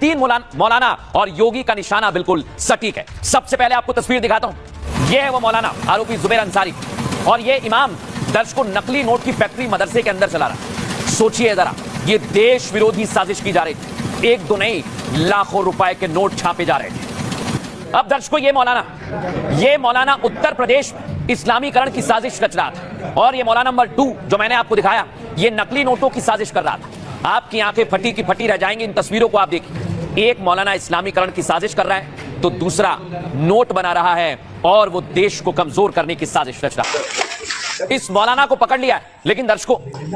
तीन मौलाना और योगी का निशाना बिल्कुल सटीक है। सबसे पहले आपको तस्वीर दिखाता हूं। यह है वो मौलाना आरोपी जुबैर अंसारी और यह इमाम दर्श को नकली नोट की फैक्ट्री मदरसे के अंदर चला रहा। सोचिए जरा, ये देश विरोधी साजिश की जा रही थी। एक दो नहीं, लाखों रुपए के नोट छापे जा रहे थे। अब दर्शकों, ये मौलाना उत्तर प्रदेश इस्लामीकरण की साजिश रच रहा था और ये मौलाना नंबर 2 जो मैंने आपको दिखाया, ये नकली नोटों की साजिश कर रहा था। आपकी आंखें फटी की फटी रह जाएंगी इन तस्वीरों को आप देखिए। एक मौलाना इस्लामीकरण की साजिश कर रहा है तो दूसरा नोट बना रहा है और वो देश को कमजोर करने की साजिश रच रहा है। इस मौलाना को पकड़ लिया है, लेकिन दर्शकों,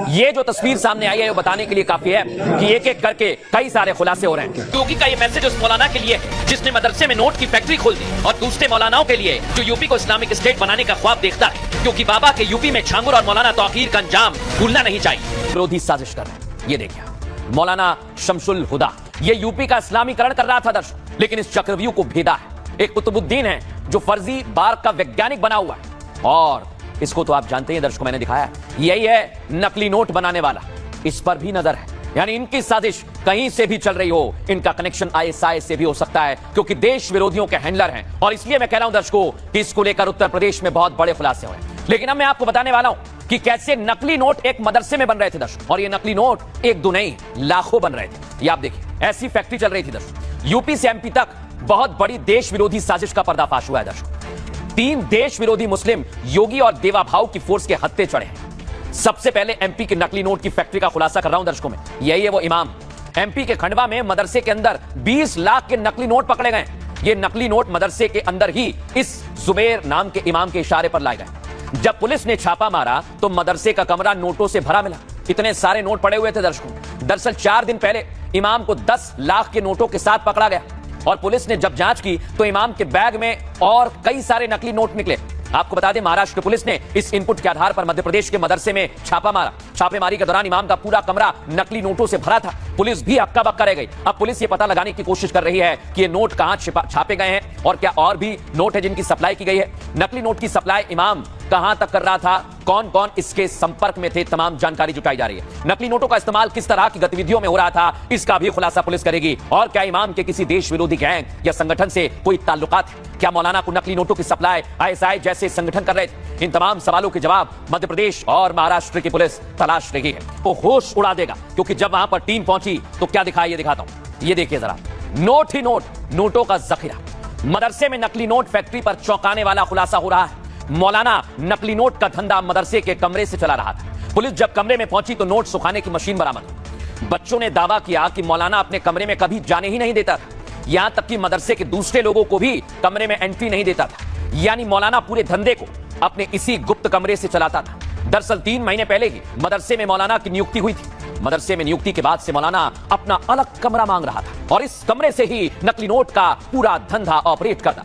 ये जो तस्वीर सामने आई है वो बताने के लिए काफी है कि एक एक करके कई सारे खुलासे हो रहे हैं। योगी का ये मैसेज उस मौलाना के लिए जिसने मदरसे में नोट की फैक्ट्री खोल दी और दूसरे मौलानाओं के लिए जो यूपी को इस्लामिक स्टेट बनाने का ख्वाब देखता है, क्योंकि बाबा के यूपी में छांगुर और मौलाना तौकीर का अंजाम भूलना नहीं चाहिए। विरोधी साजिश कर रहे हैं। ये देखिए, मौलाना शमसुल हुदा ये यूपी का इस्लामीकरण कर रहा था दर्शकों, लेकिन इस चक्रव्यूह को भेदा है। एक कुतुबुद्दीन है जो फर्जी बार का वैज्ञानिक बना हुआ है और इसको तो आप जानते हैं दर्शकों, मैंने दिखाया। यही है नकली नोट बनाने वाला, इस पर भी नजर है। यानी इनकी साजिश कहीं से भी चल रही हो, इनका कनेक्शन आईएसआई से भी हो सकता है, क्योंकि देश विरोधियों के हैंडलर हैं। और इसलिए मैं कह रहा हूं दर्शकों कि इसको लेकर उत्तर प्रदेश में बहुत बड़े खुलासे हुए। लेकिन अब मैं आपको बताने वाला हूं कि कैसे नकली नोट एक मदरसे में बन रहे थे दर्शकों, और ये नकली नोट एक दो नहीं, लाखों बन रहे थे। ये आप देखिए, ऐसी फैक्ट्री चल रही थी दर्शकों। यूपी से एमपी तक बहुत बड़ी देश विरोधी साजिश का पर्दाफाश हुआ है दर्शकों। 3 देश विरोधी मुस्लिम योगी और देवा भाव की फोर्स के हत्थे चढ़े हैं। सबसे पहले एमपी की नकली नोट की फैक्ट्री का खुलासा कर रहा हूं दर्शकों में। यही है वो इमाम। एमपी के खंडवा में मदरसे के अंदर 20 लाख के नकली नोट पकड़े गए। ये नकली नोट मदरसे के अंदर ही इस जुबैर नाम के इमाम के इशारे पर लाए गए। जब पुलिस ने छापा मारा तो मदरसे का कमरा नोटों से भरा मिला। इतने सारे नोट पड़े हुए थे दर्शकों। दरअसल 4 दिन पहले इमाम को 10 लाख के नोटों के साथ पकड़ा गया और पुलिस ने जब जांच की तो इमाम के बैग में और कई सारे नकली नोट निकले। आपको बता दें, महाराष्ट्र पुलिस ने इस इनपुट के आधार पर मध्य प्रदेश के मदरसे में छापा मारा। छापेमारी के दौरान इमाम का पूरा कमरा नकली नोटों से भरा था। पुलिस भी हक्का बक्का रह गई। अब पुलिस ये पता लगाने की कोशिश कर रही है कि ये नोट कहां छापे गए हैं और क्या और भी नोट है जिनकी सप्लाई की गई है। नकली नोट की सप्लाई इमाम कहां तक कर रहा था, कौन कौन इसके संपर्क में थे, तमाम जानकारी जुटाई जा रही है। नकली नोटों का इस्तेमाल किस तरह की गतिविधियों में हो रहा था, इसका भी खुलासा पुलिस करेगी। और क्या इमाम के किसी देश विरोधी गैंग या संगठन से कोई ताल्लुकात है? क्या मौलाना को नकली नोटों की सप्लाई आईएसआई जैसे संगठन कर रहे थे? इन तमाम सवालों के जवाब मध्य प्रदेश और महाराष्ट्र की पुलिस तलाश रही है। वो होश उड़ा देगा, क्योंकि जब वहां पर टीम पहुंची तो क्या दिखाई, ये दिखाता हूं। ये देखिए जरा, नोट ही नोट, नोटों का जखीरा। मदरसे में नकली नोट फैक्ट्री पर चौंकाने वाला खुलासा हो रहा है। मौलाना नकली नोट का धंधा मदरसे के कमरे से चला रहा था। पुलिस जब कमरे में पहुंची तो नोट सुखाने की मशीन बरामद हुई। बच्चों ने दावा किया कि मौलाना अपने कमरे में कभी जाने ही नहीं देता था। यहां तक कि मदरसे के दूसरे लोगों को भी कमरे में एंट्री नहीं देता था। यानी मौलाना पूरे धंधे को अपने इसी गुप्त कमरे से चलाता था। दरअसल 3 महीने पहले ही मदरसे में मौलाना की नियुक्ति हुई थी। मदरसे में नियुक्ति के बाद से मौलाना अपना अलग कमरा मांग रहा था और इस कमरे से ही नकली नोट का पूरा धंधा ऑपरेट करता।